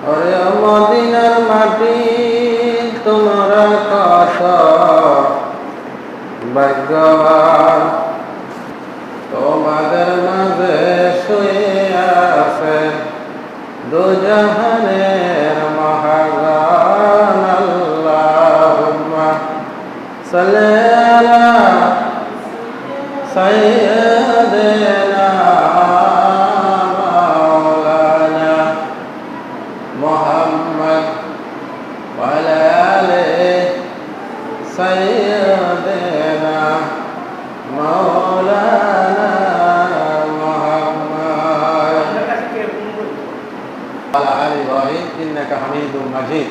ওরে মদিনার মাটি তোমরা কত ভাগ্যবান, তোমাদের মাঝে শুয়ে আছে দুজাহানের মহাগান। আল্লাহুম্মা সাল্লি আলা সাইয়্যিদিনা মাওলানা মুহাম্মদ ওয়া আলা আলি সাইয়্যিদিনা মাওলানা মুহাম্মদ ওয়া আলা আলি ইব্রাহিম ইন্নাকা হামিদুম মাজিদ।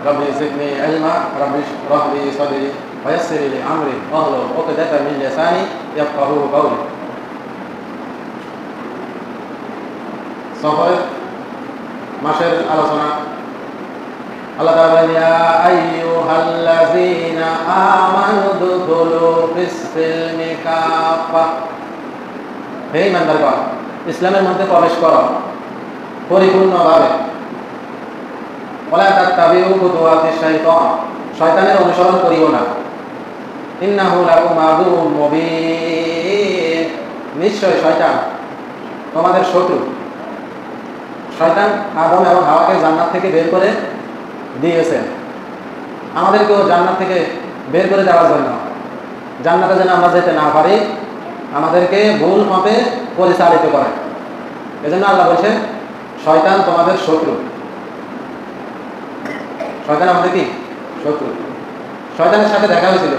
ربي زدني علما ربي اشرح لي صدري ويسر لي امري واحلل عقدة من لساني يفقهوا قولي। সফর মাসের আলোচনা। আল্লাহ তাআলা বলেন, ইয়া আইয়ুহাল্লাযীনা আমানু দুখুলু ফিস-সিলমি কাফা, হে ঈমানদারগণ, ইসলামের মধ্যে প্রবেশ করো পরিপূর্ণভাবে। ওয়ালা তাত্তাবিউ খুতুওয়াতিশ শাইতান, শয়তানের অনুসরণ করিও না। ইন্নাহু লাকুম আদুউম মুবিন, নিশ্চয় শয়তান তোমাদের শত্রু। শয়তান আদম এবং হাওয়াকে জান্নাত থেকে বের করে দিয়েছে আমাদেরকেও জান্নাত থেকে বের করে দেওয়ার জন্য, জান্নাতে যেন আমরা যেতে না পারি, আমাদেরকে ভুল মতে পরিচালিত করে। এজন্য আল্লাহ বলছেন শয়তান তোমাদের শত্রু। শয়তান আমাদের কি শত্রু। শয়তানের সাথে দেখা হয়েছিল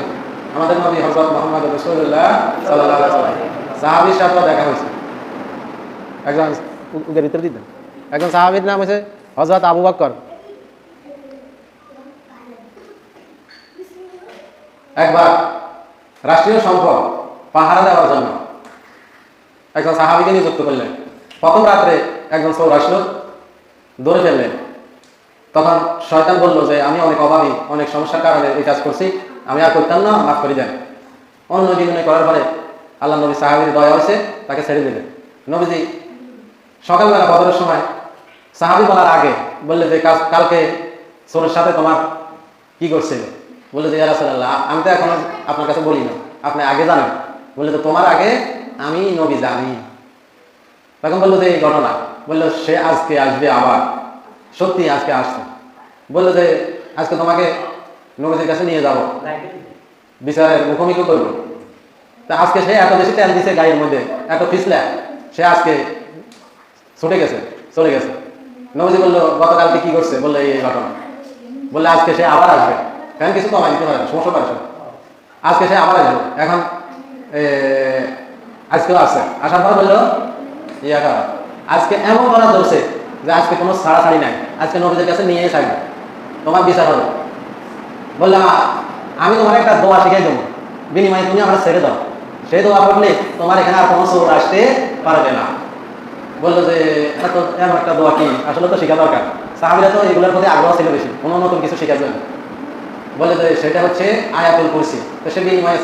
আমাদের নবী হযরত মুহাম্মদ রাসূলুল্লাহ সাল্লাল্লাহু আলাইহি ওয়াসাল্লাম, সাহাবীর সাথে দেখা হয়েছে। একজন উগের ভিতর দিতেন, একজন সাহাবীর নাম হচ্ছে হযরত আবু বকর। একবার রাষ্ট্রীয় সম্পদ পাহারা দেওয়ার জন্য একজন সাহাবীকে নিযুক্ত করলেন। প্রথম রাত্রে একজন চোর আসলো, ধরে ফেললেন। তখন শয়তান বলল যে আমি অনেক অভাবী, অনেক সমস্যার কারণে এই কাজ করছি, আমি আর করতাম না, মাফ করে দেন। অন্য বিনয় করার পরে আল্লাহ নবী সাহাবীর দয়া হয়েছে, তাকে ছেড়ে দিলেন। নবীজি সকালবেলা ফজরের সময় সাহাবী বলার আগে বললে যে কালকে চোরের সাথে তোমার কি করছিল? বললে যে ইয়া রাসূলুল্লাহ, আমি তো এখন আপনার কাছে বলি না, আপনি আগে জানেন। বললে তো তোমার আগে আমি নবী জানি। তখন বললো যে এই ঘটনা, বললো সে আজকে আসবে আবার, সত্যি আজকে আসছে। বললো যে আজকে তোমাকে নবীজির কাছে নিয়ে যাব, বিচারের মুখোমুখি করবো। তা আজকে সে এত বেশি তেল দিছে গায়ের মধ্যে, এত পিছলা, সে আজকে ছুটে গেছে, চলে গেছে। নবীজি বললো গতকালকে কি করছে? বললো এই ঘটনা। বললে আজকে সে আবার আসবে, কারণ কিছু কমাই দিতে পারে না, সমস্যা পারে। আজকে সে আবার আসবে। এখন আজকেও আসছে, আসার পর বললো আজকে এমন করা ধরছে যে আজকে কোনো ছাড়াছাড়ি নাই, আজকে নবীদের কাছে নিয়েই থাকবে, তোমার বিচার হবে। বললাম আমি তোমার একটা দোয়া শিখাই দেবো, বিনিময়ে তুমি আমার ছেড়ে দাও। সেই দোয়া পড়লে তোমার এখানে আর কোনো চোর আসতে পারবে না। বললো যে এমন একটা দোয়া কি? আসলে তো শেখা দরকার, সাহাবীরা তো এগুলোর প্রতি আগ্রহ ছিল বেশি, কোনো নতুন কিছু শেখার জন্য। বলে যে সেটা হচ্ছে আয়াতুল কুরসি। তো সে বিনিময়ে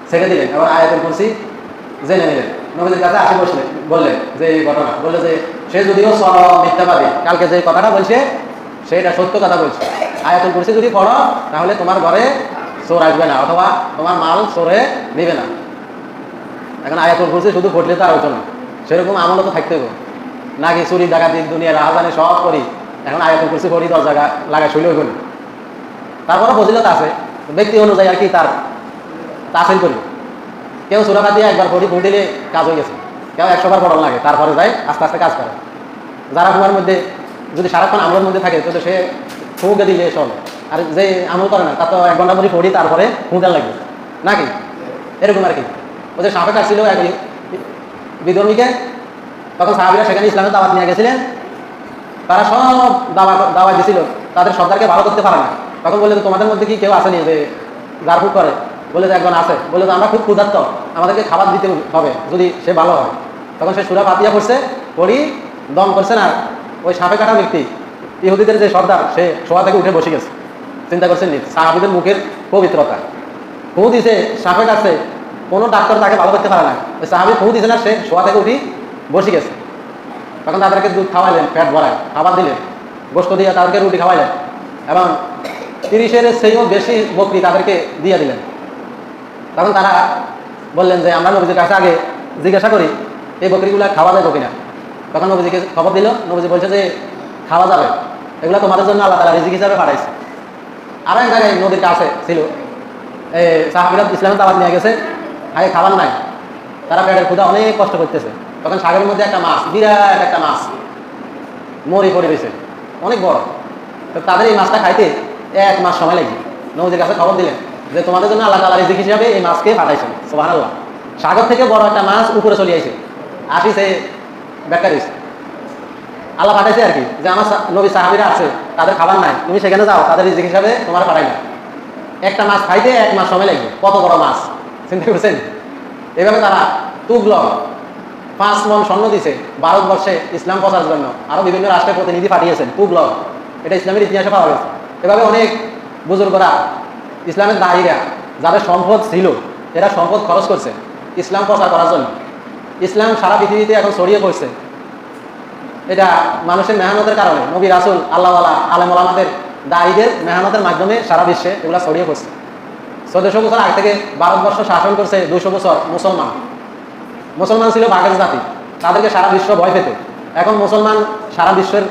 ছেড়ে দিলেন এবং আয়াতুল কুরসি জেনে নিলেন। নবীদের কাছে আসে বসলেন, বললেন যে এই ঘটনা। বললো যে সে যদিও মিথ্যাবাদী, কালকে যে কথাটা বলছে সেটা সত্য কথা বলছে। আয়াতুল কুরসি যদি পড়ো তাহলে তোমার ঘরে চোর আসবে না, অথবা তোমার মাল চোরে নেবে না। এখন আয়াতুল কুরসি শুধু পড়লে তো আর হতো না, সেরকম আমলও তো থাকতে হবে নাকি? চুরি ডাকাতি দুনিয়ার রাহাজানি সব করি, এখন আয়াতুল কুরসি পড়ি 10 জায়গা লাগা শুইলেও করি। তারপরে ফজিলত আছে, ব্যক্তি অনুযায়ী আর কি তার তাসিল করি। কেউ সুরাপা দিয়ে একবার পড়ি ফুঁ দিলে কাজ হয়ে গেছে, কেউ 100 বার পড়ানো লাগে, তারপরে যায় আস্তে আস্তে কাজ করে। যারা ফুয়ার মধ্যে যদি সারাক্ষণ আমলের মধ্যে থাকে তো সে ফুঁকে দিলে চলে, আর যে আমল করে না তা তো 1 ঘন্টা পরে পড়ি তারপরে ফুঁকে লাগবে নাকি? এরকম আর কি। ওদের সাপে কাটছিল এক বিধর্মীকে, তখন সাহাবীরা সেখানে ইসলামের দাওয়াত নিয়ে গেছিলেন। তারা সব দাওয়াত দিয়েছিল, তাদের সর্দারকে ভালো করতে পারে না। তখন বললে তোমাদের মধ্যে কি কেউ আসেনি যে জারফুক করে? বলে যে একজন আছে। বলে যে আমরা খুব ক্ষুধার্ত, আমাদেরকে খাবার দিতে হবে যদি সে ভালো হয়। তখন সে সূরা ফাতিহা পড়ছে, পড়ি দম করছে না, ওই সাপে কাটা ব্যক্তি ইহুদিদের যে সর্দার সে শোয়া থেকে উঠে বসে গেছে। চিন্তা করছেন নি সাহাবীদের মুখের পবিত্রতা। ফু দিছে, সাপে কাটছে, কোনো ডাক্তার তাকে ভালো করতে পারে না। ওই সাহাবী ফু দিছে না, সে শোয়া থেকে উঠি বসে গেছে। তখন তাদেরকে দুধ খাওয়াইলেন, পেট ভরায় খাবার দিলেন, গোস্ত দিয়ে তাদেরকে রুটি খাওয়াইলেন এবং 30-এর চেয়েও বেশি বকরি তাদেরকে দিয়ে দিলেন। তখন তারা বললেন যে আমরা নবীজির কাছে আগে জিজ্ঞাসা করি এই বকরিগুলো খাওয়া যাবে কিনা। তখন নবীজিকে খবর দিল, নবীজি বলছে যে খাওয়া যাবে, এগুলো তোমাদের জন্য আল্লাহ তাআলা রিজিক হিসাবে পাঠাইছে। আরও এক জায়গায় নদীর কাছে ছিল, সাহাবীরা ইসলামের দাওয়াত নিয়ে গেছে, আগে খাবার নাই, তারা পেটের ক্ষুধা অনেক কষ্ট করতেছে। তখন সাগরের মধ্যে একটা মাছ, বিরাট একটা মাছ মরি পড়ে রয়েছে, অনেক বড়। তো তাদের এই মাছটা খাইতে 1 মাস সময় লাগবে। নবীজির কাছে খবর দিলেন যে তোমাদের জন্য আল্লাহ তাআলা রিজিক হিসাবে এই মাছকে পাঠাইছেন। সুবহানাল্লাহ, সাগর থেকে বড় একটা মাছ উপরে চলে আইছে, আসিছে ব্যাখ্যা দিয়েছে, আল্লাহ পাঠাইছে আর কি, যে আমার নবী সাহাবীরা আছে, তাদের খাবার নাই, তুমি সেখানে যাও, তাদের রিজিক হিসাবে তোমার পাঠাইলাম। একটা মাছ খাইতে 1 মাস সময় লাগবে, কত বড় মাছ চিন্তা করছেন। এভাবে তারা তুগলক 5 মণ স্বর্ণ দিছে, ভারতবর্ষে ইসলাম প্রচারের জন্য আরো বিভিন্ন রাষ্ট্রের প্রতিনিধি পাঠিয়েছেন। তুগলক, এটা ইসলামের ইতিহাসে পাওয়া গেছে। এভাবে অনেক বুজুর্গরা, ইসলামের দায়ীরা, যাদের সম্পদ ছিল, এরা সম্পদ খরচ করছে ইসলাম প্রচার করার জন্য। ইসলাম সারা পৃথিবীতে এখন ছড়িয়ে পড়ছে, এটা মানুষের মেহনতের কারণে, নবী রাসূল, আল্লাহওয়ালা, আলেম ওলামাদের, দায়ীদের মেহনতের মাধ্যমে সারা বিশ্বে এগুলো ছড়িয়ে পড়ছে। 1400 বছর আগে থেকে ভারতবর্ষ শাসন করছে 200 বছর মুসলমান। মুসলমান ছিল বাঘের জাতি, তাদেরকে সারা বিশ্ব ভয় পেত। এখন মুসলমান সারা বিশ্বের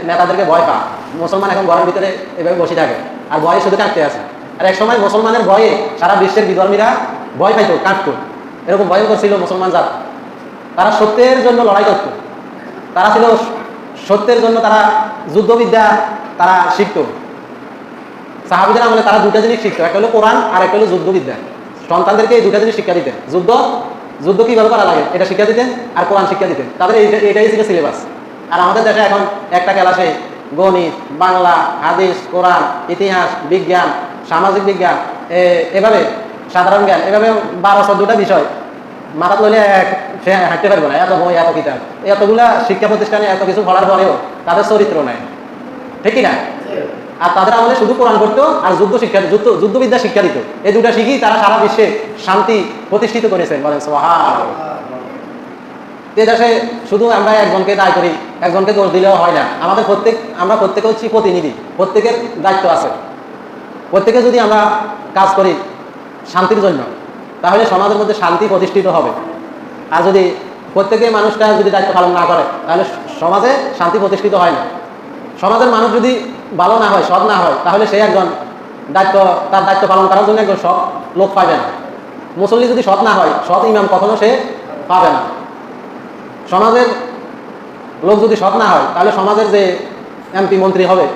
নেতাদেরকে ভয় পায়। মুসলমান এখন ঘরের ভিতরে এভাবে বসে থাকে আর ভয়ে শুধু কাঁদতে আছে। আর এক সময় মুসলমানের ভয়ে সারা বিশ্বের বিধর্মীরা ভয় পাইত, কাঁদত, এরকম ভয়ঙ্কর ছিল মুসলমান জাত। তারা সত্যের জন্য লড়াই করত, তারা ছিল সত্যের জন্য, তারা যুদ্ধবিদ্যা তারা শিখত। সাহাবীদের আমলে তারা 2টা জিনিস শিখতো, একটা হলো কোরআন আর একটা হলো যুদ্ধবিদ্যা। সন্তানদেরকে এই 2টা জিনিস শিক্ষা দিতেন, যুদ্ধ কীভাবে করা লাগে এটা শিক্ষা দিতেন, আর কোরআন শিক্ষা দিতেন। তাদের এটাই ছিল সিলেবাস। আর আমাদের দেশে এখন একটা ক্লাসে গণিত, বাংলা, হাদিস, কোরআন, ইতিহাস, বিজ্ঞান, সামাজিক বিজ্ঞান, এভাবে সাধারণ জ্ঞান, এভাবে 12-14টা বিষয় মাথা লইলে সে হাঁটতে পারবে না। এত বই, এত কিতাব, এতগুলা শিক্ষা প্রতিষ্ঠানে এত কিছু পড়ার পরেও তাদের চরিত্র নাই, ঠিক কি না? আর তাদের আমলে শুধু কোরআন করতো আর যুদ্ধবিদ্যা শিক্ষা দিত। এই 2টা শিখি তারা সারা বিশ্বে শান্তি প্রতিষ্ঠিত করেছেন, বলেন সুবহানাল্লাহ। এই দেশে শুধু আমরা একজনকে দায় করি, একজনকে দোষ দিলেও হয় না। আমরা প্রত্যেকে হচ্ছি প্রতিনিধি, প্রত্যেকের দায়িত্ব আছে। প্রত্যেকে যদি আমরা কাজ করি শান্তির জন্য, তাহলে সমাজের মধ্যে শান্তি প্রতিষ্ঠিত হবে। আর যদি প্রত্যেকে মানুষটা যদি দায়িত্ব পালন না করে, তাহলে সমাজে শান্তি প্রতিষ্ঠিত হয় না। সমাজের মানুষ যদি ভালো না হয়, সৎ না হয়, তাহলে সে একজন তার দায়িত্ব পালন করার জন্য একজন সৎ লোক পাবে না। মুসল্লি যদি সৎ না হয়, সৎ ইমাম কখনো সে পাবে না। সমাজের লোক যদি সৎ না হয়, তাহলে সমাজের যে এমপি মন্ত্রী হবে,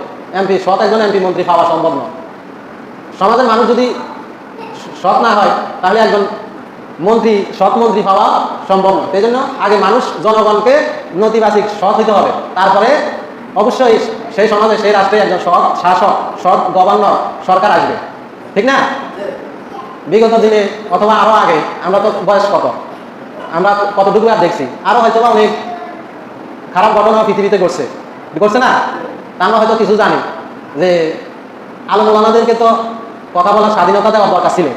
সৎ একজন এমপি মন্ত্রী পাওয়া সম্ভব নয়। সমাজের মানুষ যদি সৎ না হয়, তাহলে একজন সৎ মন্ত্রী পাওয়া সম্ভব নয়। সেই জন্য আগে মানুষ, জনগণকে নৈতিবাচিক সৎ হতে হবে, তারপরে অবশ্যই সেই সমাজে, সেই রাষ্ট্রে একজন সৎ শাসক, সৎ গভর্নর, সরকার আসবে, ঠিক না? বিগত দিনে অথবা আরো আগে, আমরা তো বয়স কত, আমরা কতটুকু আর দেখছি, আরো হয়তো অনেক খারাপ ঘটনা পৃথিবীতে ঘটছে না? তা আমরা হয়তো কিছু জানি যে আলেম ওলামাদেরকে তো কথা বলার স্বাধীনতা দেওয়ার দরকার ছিল।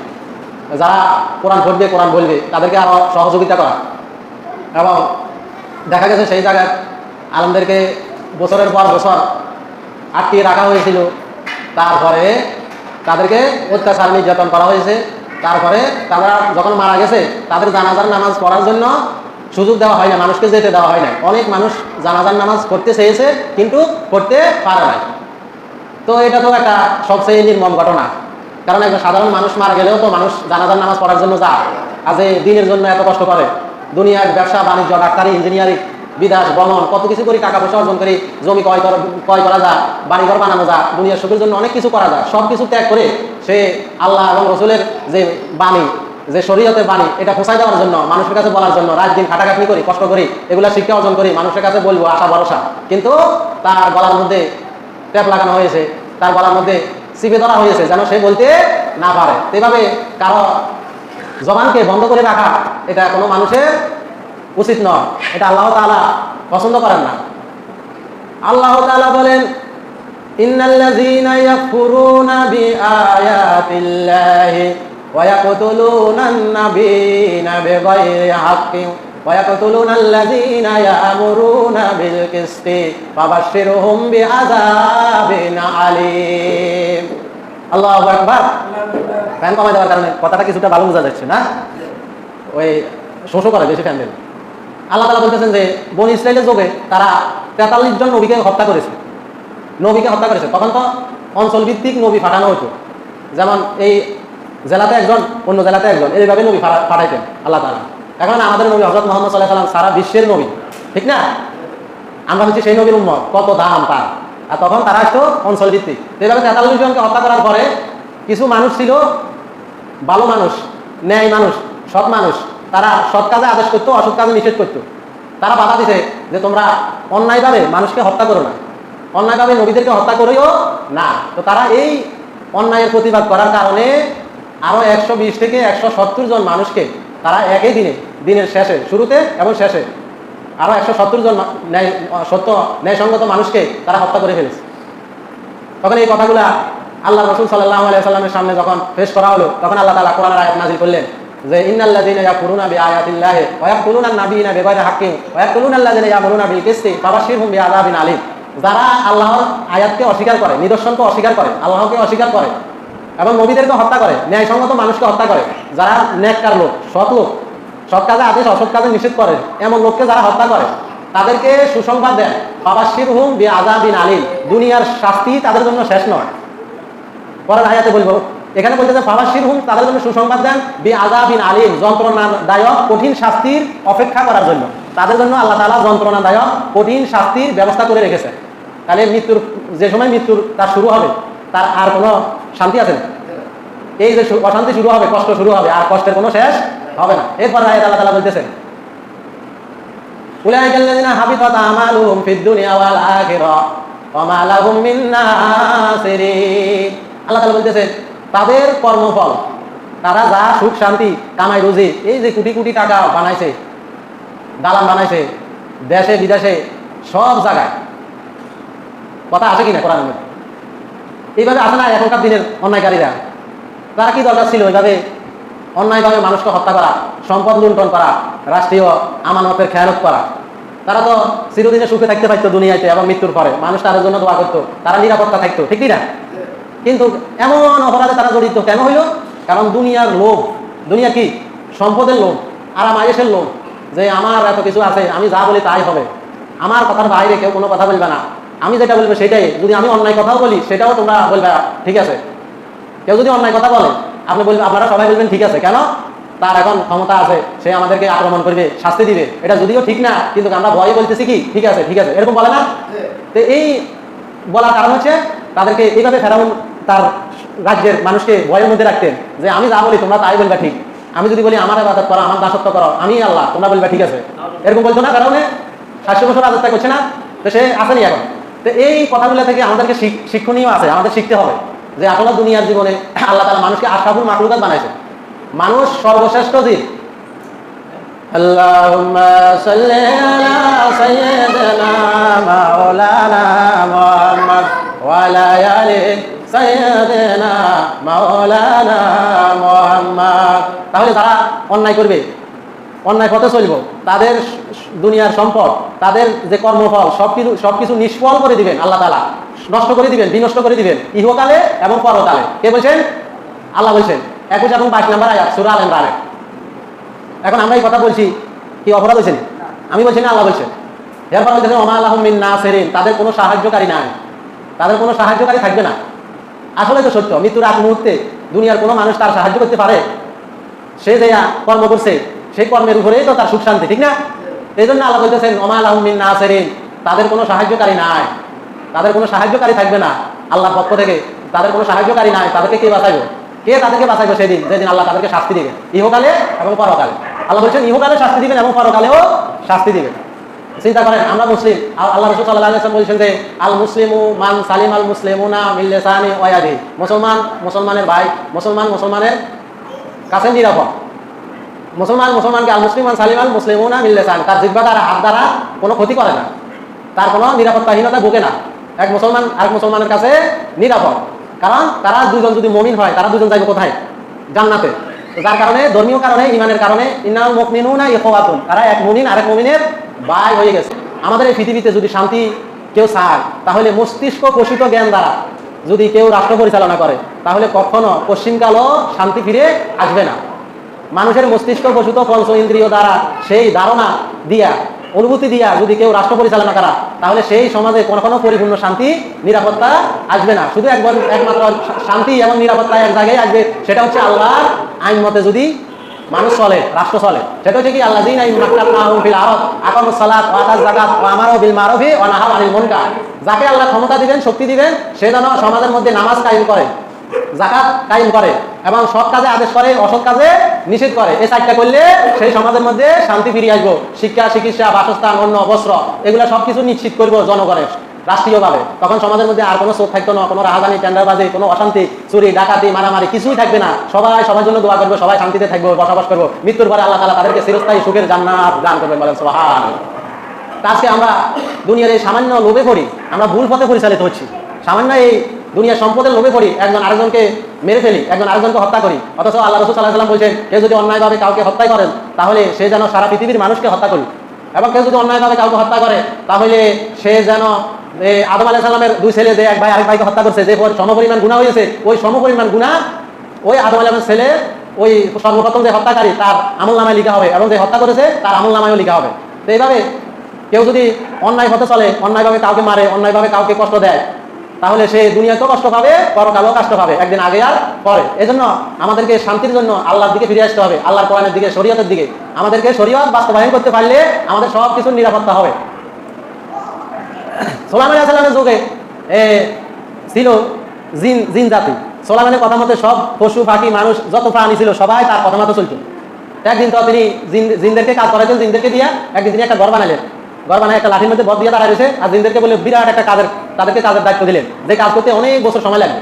যারা কোরআন পড়বে, কোরআন বলবে, তাদেরকে আরো সহযোগিতা করা। এবং দেখা গেছে সেই জায়গায় আলেমদেরকে বছরের পর বছর আটকিয়ে রাখা হয়েছিল, তারপরে তাদেরকে অত্যাচার নির্যাতন করা হয়েছে। তারপরে তারা যখন মারা গেছে, তাদের জানাজার নামাজ পড়ার জন্য সুযোগ দেওয়া হয় না, মানুষকে যেতে দেওয়া হয় না। অনেক মানুষ জানাজার নামাজ পড়তে চেয়েছে, কিন্তু পড়তে পারে নাই। তো এটা তো একটা সবচেয়ে নির্মম ঘটনা, কারণ একজন সাধারণ মানুষ মারা গেলেও তো মানুষ জানাজার নামাজ পড়ার জন্য যায়। আজ এই দিনের জন্য এত কষ্ট করে, দুনিয়ার ব্যবসা বাণিজ্য, ডাক্তারি, ইঞ্জিনিয়ারিং, বিদেশ ভ্রমণ, কত কিছু করি, টাকা পয়সা অর্জন করি, জমি ক্রয় করা যায়, বাড়িঘর বানানো যায়, দুনিয়ার সুখের জন্য অনেক কিছু করা যায়। সব কিছু ত্যাগ করে সে আল্লাহ এবং রসুলের যে বাণী, যে শরীয়তের বাণী, এটা পৌঁছায় দেওয়ার জন্য, মানুষের কাছে বলার জন্য রাত দিন খাটাখাটনি করি, কষ্ট করি, এগুলা শিক্ষা অর্জন করি, মানুষের কাছে বলবো, আশা ভরসা। কিন্তু তার গলার মধ্যে ট্যাপ লাগানো হয়েছে, তার গলার মধ্যে চিপে ধরা হয়েছে, যেন সে বলতে না পারে। এভাবে কারো জবানকে বন্ধ করে রাখা, এটা কোনো মানুষের উচিত নয়, এটা আল্লাহ তাআলা পছন্দ করেন না। আল্লাহ তাআলা বলেন, ইন্নাল্লাযীনা ইয়াকফুরুনা বিআয়াতিল্লাহি ওয়া ইয়াকতুলুনান নাবিয়্যিনা বিগাইরি হাক্কিন ويقتلون الذين يأمرون بالقسط فبشرهم بعذاب عليم আল্লাহু আকবার। ফ্যান কমাই দেওয়ার কারণে কথাটা কিছুটা ভালো বোঝা যাচ্ছে না, ওই শোষো করে বেশি ফ্যান দিন। আল্লাহ তাআলা বলতেছেন যে বনী ইসরাইলের যুগে তারা 43 জন নবীকে হত্যা করেছে, তখন তো অঞ্চল ভিত্তিক নবী পাঠানো হতো, যেমন এই জেলাতে একজন অন্য জেলাতে একজন, এইভাবে নবী পাঠাইতেন আল্লাহ তাআলা। এখন আমাদের নবী হযরত মুহাম্মদ সাল্লাল্লাহু আলাইহি ওয়াসাল্লাম সারা বিশ্বের নবী, ঠিক না? আমরা হচ্ছে সেই নবীর উম্মত, কত দাম তার। আর তখন তারা আসতো অঞ্চল ভিত্তিক। এইভাবে 43 জনকে হত্যা করার পরে কিছু মানুষ ছিল ভালো মানুষ, ন্যায় মানুষ, সৎ মানুষ, তারা সৎ কাজে আদেশ করতো, অসৎ কাজে নিষেধ করতো। তারা বাধা দিতে যে তোমরা অন্যায়ভাবে মানুষকে হত্যা করো না, অন্যায়ভাবে নবীদেরকে হত্যা করিও না। তো তারা এই অন্যায়ের প্রতিবাদ করার কারণে আরো 120 থেকে 170 জন মানুষকে তারা একই দিনে, দিনের শেষে, শুরুতে এবং শেষে আরো 170 জন ন্যায়সঙ্গত মানুষকে তারা হত্যা করে ফেলেছে। তখন এই কথাগুলা আল্লাহ রাসূল সাল্লাল্লাহু আলাইহি ওয়াসাল্লামের সামনে যখন পেশ করা হলো, তখন আল্লাহ তাআলা কোরআনের আয়াত নাযিল করলেন যে ইন্নাল্লাযীনা ইয়াকুলুনা বিআয়াতিল্লাহি ওয়া ইয়াকুলুনা আন-নাবিয়্যিনা বিগাইরি হাক্কিন ওয়া ইয়াকুলুনা আল্লাযীনা ইয়ামুরুনা বিল কিসতি ফাবাশশিরহুম বিআযাবিন আলীম। যারা আল্লাহর আয়াতকে অস্বীকার করে, নিদর্শনকে অস্বীকার করে, আল্লাহকে অস্বীকার করে এবং নবীদেরকে হত্যা করে, ন্যায়সঙ্গত মানুষকে হত্যা করে, যারা নেককার লোক, সৎ লোক, সৎ কাজে আদেশ অসৎ কাজে নিষেধ করে, এমন লোককে যারা হত্যা করে তাদেরকে সুসংবাদ দেন ফাবাশশিরহুম বিআযাবিন আলীম, দুনিয়ার শাস্তি তাদের জন্য শেষ নয়। পরের আয়াতে বলবো, এখানে বলতে যে ফাবাশশিরহুম, তাদের জন্য সুসংবাদ দেন বিআযাবিন আলীম, যন্ত্রণাদায়ক কঠিন শাস্তির অপেক্ষা করার জন্য। তাদের জন্য আল্লাহ তাআলা যন্ত্রণাদায়ক কঠিন শাস্তির ব্যবস্থা করে রেখেছে। তাহলে মৃত্যুর যে সময় মৃত্যুর তার শুরু হবে, তার আর কোনো শান্তি আছে না। এই যে অশান্তি শুরু হবে, কষ্ট শুরু হবে, আর কষ্টের কোনো শেষ হবে না। এরপর আয়াত আল্লাহ তাআলা বলতেছেন উলাইকাল্লাযিনা হাবিতাত আমালুহুম ফিদ দুনিয়া ওয়াল আখিরাহ ওয়া মা লাহুম মিন নাসিরিন। আল্লাহ তাআলা বলতেছেন তাদের কর্মফল, তারা যা সুখ শান্তি কামাই রুজি, এই যে কোটি কোটি টাকা বানাইছে, দালান বানাইছে দেশে বিদেশে সব জায়গায়, কথা আছে কিনা কোরআনের মধ্যে? এইভাবে আসে না এখনকার দিনের অন্যায়কারীরা? তারা কি দরকার ছিল এইভাবে অন্যায়ভাবে মানুষকে হত্যা করা, সম্পদ লুণ্ঠন করা, রাষ্ট্রীয় আমানতের খেয়ানত করা? তারা তো চিরদিনে সুখে থাকতে পারতো দুনিয়াতে, এবং মৃত্যুর পরে মানুষ তাদের জন্য দোয়া করতো, তারা নিরাপত্তা থাকতো, ঠিক না? কিন্তু এমন অপরাধে তারা জড়িত কেন হইল? কারণ দুনিয়ার লোভ, দুনিয়া কি সম্পদের লোভ, আরাম আয়েশের লোভ, যে আমার এত কিছু আছে, আমি যা বলি তাই হবে, আমার কথার বাইরে কেউ কোনো কথা বলবে না, আমি যেটা বলবো সেটাই, যদি আমি অন্যায় কথাও বলি সেটাও তোমরা বলবে ঠিক আছে। কেউ যদি অন্যায় কথা বলে আপনি বলবেন, আপনারা সবাই বলবেন ঠিক আছে, কেন? তার এখন ক্ষমতা আছে, সে আমাদেরকে আক্রমণ করবে, শাস্তি দিবে, এটা যদিও ঠিক না, কিন্তু আমরা ভয়ে বলতেছি কি ঠিক আছে, ঠিক আছে, এরকম বলে না? তো এই বলার কারণ হচ্ছে তাদেরকে এইভাবে ফেরাউন তার রাজ্যের মানুষকে ভয়ের মধ্যে রাখতেন, যে আমি যা বলি তোমরা তাই বলবা ঠিক, আমি যদি বলি আমার ইবাদত করো, আমার দাসত্ব করো, আমি আল্লাহ, তোমরা বলবা ঠিক আছে, এরকম বলতো না? কারণে 700 বছর রাজত্ব করছে না, তো সে আসেনি এখন। তো এই কথাগুলো থেকে আমাদেরকে শিক্ষণীয় আছে, আমাদের শিখতে হবে যে আসলে দুনিয়ার জীবনে আল্লাহ তাআলা মানুষকে আশরাফুল মাখলুকাত বানাইছে, মানুষ সর্বশ্রেষ্ঠ জীব। আল্লাহুম্মা সাল্লি আলা সাইয়্যিদিনা মাওলানা মুহাম্মদ ওয়া আলা আলি সাইয়্যিদিনা মাওলানা মুহাম্মদ। তাহলে যারা অন্যায় করবে, অন্যায় পথে চলবো, তাদের দুনিয়ার সম্পদ, তাদের যে কর্মফল সবকিছু নিষ্ফল করে দিবেন আল্লাহ তাআলা, নষ্ট করে দিবেন, বিনষ্ট করে দিবেন ইহকালে এবং পরকালে। কে বলছেন? আল্লাহ বলছেন 21 এবং 22 নম্বর আয়াত সূরা আল ইমরানে। এখন আমরা এই কথা বলছি, কি অপরাধ হয়েছে? আমি বলছি না, আল্লাহ বলছেন। এরপর বলছেন ওয়া মা লাহুম মিন নাসিরিন, তাদের কোনো সাহায্যকারী নাই, তাদের কোনো সাহায্যকারী থাকবে না। আসলে তো সত্য, মৃত্যুর আগ মুহূর্তে দুনিয়ার কোনো মানুষ তার সাহায্য করতে পারে? সে যে কর্ম করছে সেই কর্মের উপরেই তো তার সুখ শান্তি, ঠিক না? এই জন্য আল্লাহ বলতেছেন ওয়া মা লাহুম মিন নাসিরিন, তাদের কোনো সাহায্যকারী নাই, তাদের কোনো সাহায্যকারী থাকবে না আল্লাহর পক্ষ থেকে, তাদের কোনো সাহায্যকারী নাই। তাদেরকে কে বাঁচাইবে? কে তাদেরকে বাঁচাইবে সেদিন, যেদিন আল্লাহ তাদেরকে শাস্তি দিবেন ইহকালে এবং পরকালে। আল্লাহ বলছেন ইহকালে শাস্তি দিবেন এবং পরকালেও শাস্তি দিবেন। চিন্তা করেন, আমরা মুসলিম, আল্লাহ রাসূল সাল্লাল্লাহু আলাইহি ওয়াসাল্লাম বলেছেন যে আল মুসলিমু মান সালিম আল মুসলিমুনা মিন লিসানি ওয়া ইয়াদিহি, মুসলমানের ভাই, মুসলমানের কাছে নিরাপদ। মুসলমানকে আল মুসলিম মান সালিম আল মুসলিমুনা মিন লিসানি, তার জিহ্বা দ্বারা, হাত দ্বারা কোনো ক্ষতি করে না, তার কোনো নিরাপত্তাহীনতা ভোগে না। এক মুসলমান আরেক মুসলমানের কাছে নিরাপদ, কারণ তারা দুজন যদি মুমিন হয়, তারা দুজন যাইবে কোথায়? জান্নাতে। যার কারণে ধর্মীয় কারণে ইমানের কারণে ইন্নাল মুমিনুনা ইখওয়াতুন, তারা এক মুমিন আরেক মুমিনের ভাই হয়ে গেছে। আমাদের এই পৃথিবীতে যদি শান্তি কেউ চায় তাহলে মস্তিষ্ক পোষিত জ্ঞান দ্বারা যদি কেউ রাষ্ট্র পরিচালনা করে তাহলে কখনো পশ্চিমকালও শান্তি ফিরে আসবে না। মানুষের মস্তিষ্ক পোষিত পঞ্চ ইন্দ্রিয় দ্বারা সেই ধারণা দিয়া অনুভূতি দিয়া যদি কেউ রাষ্ট্র পরিচালনা করা তাহলে সেই সমাজে কোনো পরিপূর্ণ শান্তি নিরাপত্তা আসবে না। শুধু একমাত্র শান্তি এবং নিরাপত্তা এক জায়গায় আসবে, সেটা হচ্ছে আল্লাহর আইন মতে যদি মানুষ চলে, রাষ্ট্র চলে। সেটা হচ্ছে কি আল্লাযীনা ইমাক্কানাহুম ফিল আরদ আকামুস সালাত ওয়া আতাজ যাকাত ওয়া আমারু বিল মারুফি ওয়া নাহাউ আনিল মুনকার। যাকে আল্লাহ ক্ষমতা দিবেন, শক্তি দিবেন, সে যেন সমাজের মধ্যে নামাজ কায়েম করে, যাকাত কায়েম করে এবং সৎ কাজে আদেশ করে, অসৎ কাজে নিষেধ করে। এই চারটা করলে সেই সমাজের মধ্যে শান্তি ফিরিয়ে আসবো। শিক্ষা, চিকিৎসা, বাসস্থান, অন্ন, বস্ত্র এগুলো সবকিছু নিশ্চিত করবো জনগণের রাষ্ট্রীয়ভাবে। তখন সমাজের মধ্যে আর কোনো চোখ থাকতো না, কোনো রাহাজানি, টেন্ডারবাজি, কোনো অশান্তি, চুরি, ডাকাতি, মারামারি কিছুই থাকবে না। সবাই সবার জন্য দোয়া করবো, সবাই শান্তিতে থাকবো, বসবাস করবো। মৃত্যুর পরে আল্লাহ তাআলা তাদেরকে চিরস্থায়ী সুখের জান্নাত দান করবেন, বলেন সুবহানাল্লাহ। আজকে আমরা দুনিয়ার এই সামান্য লোভে পড়ি, আমরা ভুল পথে পরিচালিত হচ্ছি। সামান্য এই দুনিয়ার সম্পদের লোভে পড়ি, একজন আরেকজনকে মেরে ফেলি, একজন আরেকজনকে হত্যা করি। অথচ আল্লাহ রাসূল সাল্লাল্লাহু আলাইহি ওয়াসাল্লাম বলছেন, কেউ যদি অন্যায়ভাবে কাউকে হত্যা করেন তাহলে সে যেন সারা পৃথিবীর মানুষকে হত্যা করি। এবং কেউ যদি অন্যায়ভাবে কাউকে হত্যা করে তাহলে সে যেন আদম আলাইহিস সালামের দুই ছেলে যে এক ভাই আরেক ভাইকে হত্যা করছে, যে সমপরিমাণ গুনাহ হয়েছে, ওই সমপরিমাণ গুনাহ ওই আদম আলাইহিস ছেলে ওই সর্বপ্রথম যে হত্যাকারী তার আমলনামায় লিখা হবে এবং যে হত্যা করেছে তার আমলনামায়ও লিখা হবে। তো এইভাবে কেউ যদি অন্যায় পথে চলে, অন্যায়ভাবে কাউকে মারে, অন্যায়ভাবে কাউকে কষ্ট দেয়, তাহলে সে দুনিয়াতেও কষ্ট পাবে, পরকালেও কষ্ট পাবে, একদিন আগে আর পরে। এজন্য আমাদেরকে শান্তির জন্য আল্লাহর দিকে ফিরে আসতে হবে, আল্লাহর কোরআনের দিকে, শরীয়তের দিকে। আমাদেরকে শরীয়ত বাস্তবায়ন করতে পারলে আমাদের সব কিছুর নিরাপত্তা হবে। সুলাইমান আলাইহিস সালামের যুগে ছিল জিন জাতি। সুলাইমানের কথা মতে সব পশু পাখি মানুষ যত প্রাণী ছিল সবাই তার কথা মতো চলত। একদিন তো তিনি জিনদেরকে কাজ করাইছেন, জিনদেরকে দিয়া একদিন তিনি একটা ঘর বানাইলেন। ঘর বানায় একটা লাঠির মধ্যে বদ দিয়ে দাঁড়ায় রয়েছে, আর জিনদেরকে বলে বিরাট একটা তাদেরকে কাজের দায়িত্ব দিলেন, যে কাজ করতে অনেক বছর সময় লাগবে।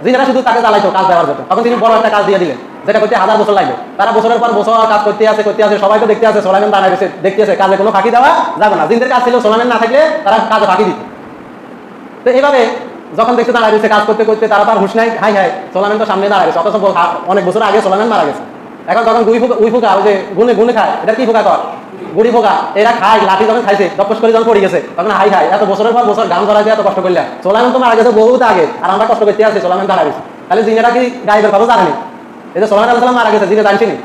জিনেরা শুধু তাকে জ্বালাইতো কাজ দেওয়ার জন্য। তখন তিনি বড় একটা কাজ দিয়ে দিলেন, যেটা করতে 1000 বছর লাগবে। তারা বছরের পর বছর কাজ করতে আছে, সবাই তো দেখতে আছে সুলাইমান দাঁড়ায় রয়েছে, দেখতে আছে, কাজে কোনো ফাঁকি দেওয়া যাবে না। জিনদের কাজ ছিল সুলাইমান না থাকলে তারা কাজে ফাঁকি দিত। তো এইভাবে যখন দেখতে দাঁড়ায় রয়েছে কাজ করতে করতে, তারা তার হুঁশ নাই, হাই সুলাইমান তো সামনে দাঁড়ায় রয়েছে, অথচ অনেক বছর আগে সুলাইমান মারা গেছে। এখন তখন উই ফুকা ওই যে গুনে খায়, এটা কি ফুকা কর, গুড়ি পোকা, এরা খায়। লাঠি যখন খাইছে, দপস করে যখন পড়ে গেছে, তখন হাই এত বছরের পর বছর গান ধরাইতে এত কষ্ট করলে। সুলাইমান তো মারা গেছে বহুত আগে, আর আমরা কষ্ট করতে আছি, সুলাইমান দাঁড়া গেছে। তাহলে জিনেরা কি গায়েবের খবর জানেনি? এই যে সুলাইমান আলাইহিস সালাম মারা গেছে, জিনে জানছিনি,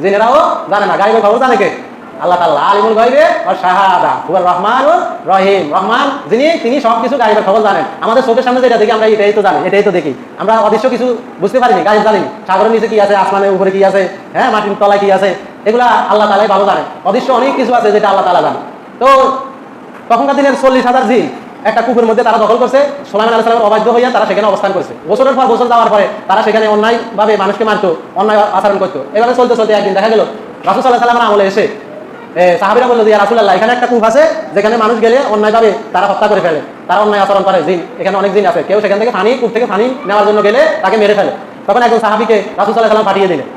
জিনেরাও জানে না। গায়েবের খবর জানে কে? আল্লাহ তাআলা, আলিমুল গায়বি ওয়াশ শাহাদা হুয়ার রহমানুর রহিম। রহমান যিনি, তিনি সবকিছু গায়েবের খবর জানেন। আমাদের চোখের সামনে যেটা দেখি আমরা এটাই তো জানি, এটাই তো দেখি। আমরা অদৃশ্য কিছু বুঝতে পারিনি, গায়েব জানিনি। সাগরের নিচে কি আছে, আসমানের উপরে কি আছে, হ্যাঁ মাটির তলায় কি আছে, এগুলা আল্লাহ তাআলাই ভালো জানে। অদৃশ্য অনেক কিছু আছে যেটা আল্লাহ তাআলা জানে। তো তখনকার দিনের 40,000 জিন একটা কূপের মধ্যে তারা দখল করছে। সুলাইমান আলাইহিস সালামের অবাধ্য হইয়া তারা সেখানে অবস্থান করছে। বছরের পর বছর যাওয়ার পরে তারা সেখানে অন্যায়ভাবে মানুষকে মারতো, অন্যায় আচরণ করতো। এভাবে চলতে চলতে একদিন দেখা গেল রাসূল সাল্লাল্লাহু আলাইহি ওয়াসাল্লামের আমলে এসে সাহাবীরা বলল যে ইয়া রাসূলুল্লাহ, এখানে একটা কূপ আছে যেখানে মানুষ গেলে অন্যায়ভাবে তারা হত্যা করে ফেলে, তারা অন্যায় আচরণ করে, জিন, এখানে অনেক জিন আছে। কেউ সেখান থেকে কূপ থেকে পানি নেওয়ার জন্য গেলে তাকে মেরে ফেলে। তখন একজন সাহাবীকে রাসূল সাল্লাল্লাহু আলাইহি ওয়াসাল্লাম পাঠিয়ে দিলেন।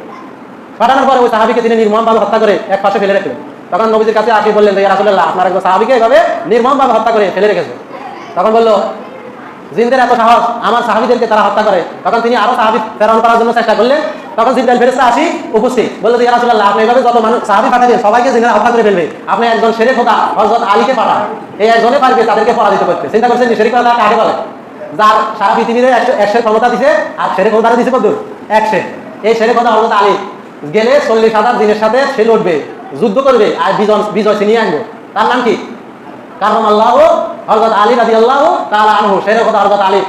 পাঠানোর পরে ওই সাহাবীকে তিনি নির্মমভাবে হত্যা করে এক পাশে ফেলে রাখলেন। তখন নবীজির কাছে আসি বললেন যে ইয়া রাসূলুল্লাহ, আপনার একজন সাহাবীকে এভাবে নির্মমভাবে হত্যা করে ফেলে রেখেছে। তখন বলল, জিনদের এত সাহস, আমার সাহাবীদেরকে তারা হত্যা করে। তখন তিনি আরো সাহাবী প্রেরণ করার জন্য চেষ্টা করলেন। তখন জিবরাইল ফেরেশতা আসি উপস্থিত, বলল যে ইয়া রাসূলুল্লাহ, আপনি এভাবে যত মানুষ সাহাবী পাঠাবেন সবাইকে জিনেরা হত্যা করে ফেলবে, আপনি একজন শেরে খোদা হযরত আলীকে পাঠান, এই একজনে পারবে তাদেরকে পরাজিত করতে। চিন্তা করছেন শেরে খোদা কাকে বলে? যার সারা পৃথিবীতে 100 ক্ষমতা দিছে, আর শেরে খোদারে দিছে কত? 100। এই শেরে খোদা হযরত আলী গেলে 40,000 জিনের সাথে সে লড়বে, যুদ্ধ করবে, আর বিজয় ছিনিয়ে আনবে। তার নাম কি? কাররামাল্লাহু হযরত আলী রাদিয়াল্লাহু তাআলা আনহু, শেরে খোদা হযরত আলী।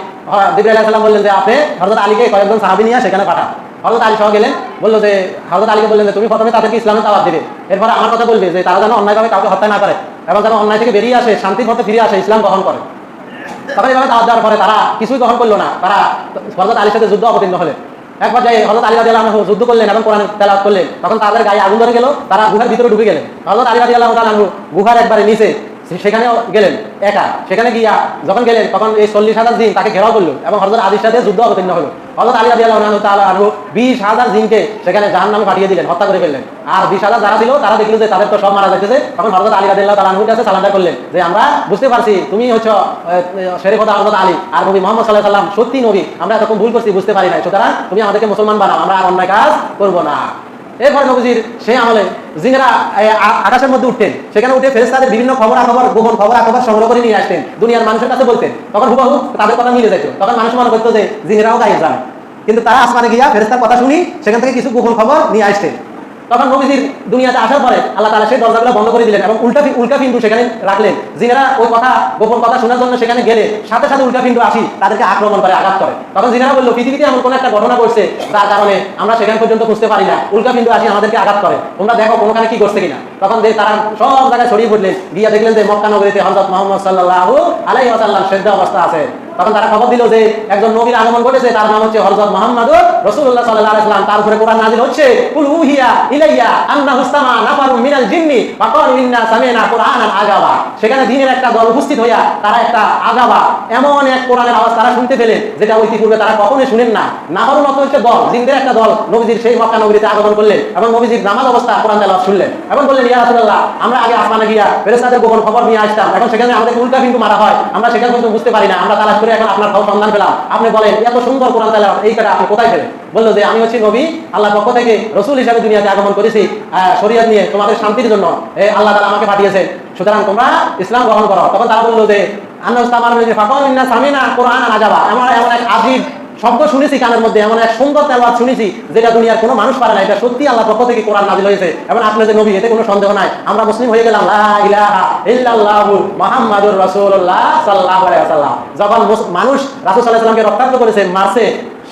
জিবরাইল আলাইহিস সালাম বললেন যে আপনি হযরত আলীকে কয়েকজন সাহাবী নিয়ে সেখানে পাঠান। হযরত আলী সহ গেলেন। বললো যে হযরত আলীকে বললেন যে তুমি প্রথমে তাদেরকে ইসলামের দাওয়াত দিবে, এরপরে আমার কথা বলবে যে তারা যেন অন্যায়ভাবে কাউকে হত্যা না করে এবং যেন অন্যায় থেকে বেরিয়ে আসে, শান্তির পথে ফিরে আসে, ইসলাম গ্রহণ করে। তখন এইভাবে দাওয়াত দেওয়ার পরে তারা কিছুই গ্রহণ করলো না, তারা হযরত আলীর সাথে যুদ্ধ অবতীর্ণ হলেন। এক পর্যায়ে হযরত আলী রাদিয়াল্লাহু আনহু যুদ্ধ করলেন এবং কোরআন তেলাওয়াত করলেন। তখন তাদের গায়ে আগুন ধরে গেল, তারা গুহার ভিতরে ঢুকে গেলেন। হযরত আলী রাদিয়াল্লাহু তাআলা আনহু গুহার একবারে নিচে সেখানে গেলেন একা, সেখানে গিয়া যখন গেলেন তখন এই 40,000 জিন তাকে ঘেরাও করলো এবং হযরত আলীর সাথে যুদ্ধ অবতীর্ণ হলো। হযরত আলী রাদিয়াল্লাহু তাআলা আনহু 20,000 জিনকে সেখানে জাহান্নামে পাঠিয়ে দিলেন, হত্যা করে ফেললেন। আর 20,000 যারা ছিল তারা দেখলো যে তাদের তো সব মারা যাইতেছে, তখন হযরত আলী রাদিয়াল্লাহু তাআলা আনহুর কাছে সালান্ডার করলেন যে আমরা বুঝতে পারছি তুমি হচ্ছে শেরে খোদা হযরত আলী আর নবী মুহাম্মদ সাল্লাল্লাহু আলাইহি ওয়াসাল্লাম সত্যি নবী, আমরা এতক্ষণ ভুল করছি, বুঝতে পারি নাই, সুতরাং তুমি আমাদেরকে মুসলমান বানাও, আমরা আর অন্যায় কাজ করব না। এরপর নবীজির সেই আমলে জিনেরা আকাশের মধ্যে উঠতেন, সেখানে উঠে ফেরেশতাদের বিভিন্ন খবরাখবর, গোপন খবরাখবর সংগ্রহ করে নিয়ে আসতেন, দুনিয়ার মানুষের কাছে বলতেন। তখন হুবহু তাদের কথা মিলে যেত, তখন মানুষ মনে করতো যে জিনেরাও গায়েব জানে, কিন্তু তারা আসমানে গিয়া ফেরেশতার কথা শুনি সেখান থেকে কিছু গোপন খবর নিয়ে আসতেন। তখন নবীজির দুনিয়াতে আসার পরে আল্লাহ তাআলা সেই দরজাগুলো বন্ধ করে দিলেন এবং উল্টা পিন্ডু সেখানে রাখলেন। জিনেরা ওই কথা, গোপন কথা শোনার জন্য সেখানে গেলে সাথে সাথে উল্টা পিন্ডু আসি তাদেরকে আক্রমণ করে, আঘাত করে। তখন জিনেরা বললো পৃথিবীতে এমন কোনো একটা ঘটনা ঘটছে যার কারণে আমরা সেখান পর্যন্ত বুঝতে পারি না, উল্টা পিন্ডু আসি আমাদেরকে আঘাত করে, তোমরা দেখো কোনোখানে কি করছে কিনা। তখন যে তারা সব জায়গায় ছড়িয়ে পড়লেন, গিয়া দেখলেন যে মক্কা নগরীতে হযরত মুহাম্মদ সাল্লাল্লাহু আলাইহি ওয়াসাল্লাম সেদ্ধ অবস্থা আছে। তখন তারা খবর দিল যে একজন নবীর আগমন ঘটেছে, তার নাম হচ্ছে হযরত মুহাম্মদুর রাসূলুল্লাহ সাল্লাল্লাহু আলাইহি ওয়াসাল্লাম, তার উপরে কোরআন নাযিল হচ্ছে কুল উহিয়া ইলাইয়া আন্নাহু ইসতামা নাফারুম মিনাল জিন্নি ওয়া ক্বালু ইন্না সামি'না কুরআনান আজাবা। সেখানে দ্বীনের একটা দল উপস্থিত হইয়া তারা একটা আজাবা, এমন এক কোরআনের আওয়াজ তারা শুনতে পেলেন যেটা ইতিপূর্বে তারা কখনোই শুনেন না। নাফারুন অর্থ হচ্ছে দল, জিনদের একটা দল নবীজির সেই মক্কা নগরীতে আগমন করলেন এবং নবীজির নামাজ অবস্থা কোরআন তেলাওয়াত শুনলেন এবং বললেন ইয়া রাসূলুল্লাহ, আমরা আগে আসমানে গিয়া ফেরেশতাদের গোপন খবর নিয়ে আসতাম, এখন সেখানে আমাদের উল্টা কিন্তু মারা হয়, আমরা সেখানে কিন্তু বুঝতে পারি না, আমরা তালাশ করে এখন আপনার সন্ধান পেলাম, আপনি বলেন এত সুন্দর কোরআন তেলাওয়াত এই কাটা আপনি কোথায় পেলেন? বললো যে আমি হচ্ছি নবী, আল্লাহর পক্ষ থেকে রাসূল হিসেবে দুনিয়াতে আগমন করেছি শরীয়ত নিয়ে তোমাদের শান্তির জন্য, আল্লাহ তাআলা আমাকে পাঠিয়েছেন, সুতরাং তোমরা ইসলাম গ্রহণ করো। তখন তারা বললো যে আন্নাহু ইসতামা ফাকালু ইন্না সামি'না কুরআনান আজাবা, এমন এক আজীব শব্দ শুনেছি কানের মধ্যে, এমন এক সুন্দর তেলাওয়াত শুনেছি যেটা দুনিয়ার কোনো মানুষ পারে না, এটা সত্যি আল্লাহর পক্ষ থেকে কোরআন নাযিল হয়েছে এবং আপনি যে নবী এতে কোনো সন্দেহ নাই, আমরা মুসলিম হয়ে গেলাম, লা ইলাহা ইল্লাল্লাহু মুহাম্মাদুর রাসূলুল্লাহ সাল্লাল্লাহু আলাইহি ওয়াসাল্লাম। যখন মানুষ রাসূল সাল্লাল্লাহু আলাইহি ওয়াসাল্লামকে রক্তাক্ত করেছে, মারছে,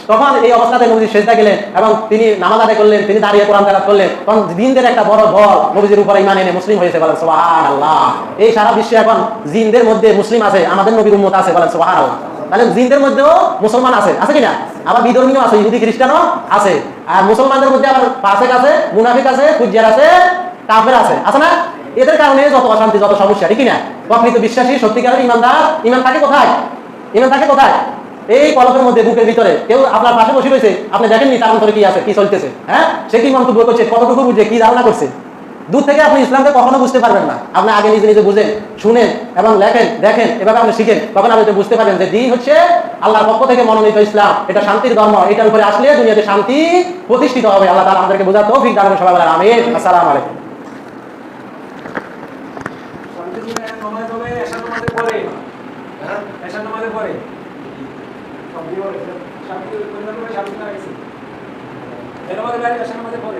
তখন এই অবস্থাতে নবীজি সেজদা গেলেন এবং তিনি নামাজ আদায় করলেন, তিনি দাঁড়িয়ে কোরআন তেলাওয়াত করলেন, তখন জিনদের একটা বড় দল নবীজির উপরে ঈমান এনে মুসলিম হয়েছে, বলেন সুবহানাল্লাহ। এই সারা বিশ্বে এখন জিনদের মধ্যে মুসলিম আছে, আমাদের নবীর উম্মত আছে, বলেন সুবহানাল্লাহ। তাহলে জিনদের মধ্যেও মুসলমান আছে, আছে কিনা? আবার বিধর্মীয় আছে, ইহুদি খ্রিস্টানও আছে, আর মুসলমানদের মধ্যে আবার ফাসিক আছে, মুনাফিক আছে, ফুজ্জার আছে, কাফের আছে, আছে না? এদের কারণে যত অশান্তি, যত সমস্যা, ঠিক না? প্রকৃত বিশ্বাসী সত্যিকারের ইমানদার ইমান থাকে কোথায়? ইমান থাকে কোথায়? এই কলকের মধ্যে, বুকের ভিতরে। কেউ আপনার পাশে বসে রয়েছে, আপনি দেখেননি তার অন্তরে কি আছে, কি চলতেছে, হ্যাঁ? সে কি মন্তব্য করছে, কতটুকু বুঝে, কি ধারণা করছে? দূর থেকে আপনি ইসলামকে কখনো বুঝতে পারবেন না, আপনি আগে নিজে নিজে বুঝেন, শুনেন এবং লেখেন, দেখেন, এভাবে আপনি শিখেন, তখন আপনি বুঝতে পারবেন যে দিন হচ্ছে আল্লাহর পক্ষ থেকে মনোনীত ইসলাম, এটা শান্তির ধর্ম, এটার উপরে আসলে দুনিয়াতে শান্তি প্রতিষ্ঠিত হবে। আল্লাহ তাআলা আমাদেরকে বোঝার তৌফিক দান করুন, সবাই বলেন আমিন। আসসালামু আলাইকুম। শান্তি জীবনে নামাজ হবে, এশার নামাজের পরে, হ্যাঁ, এশার নামাজের পরে সব দিয়ে শান্তি পরিবার করে শান্তি না গেছে, এই নামাজের বাইরে এশার নামাজের পরে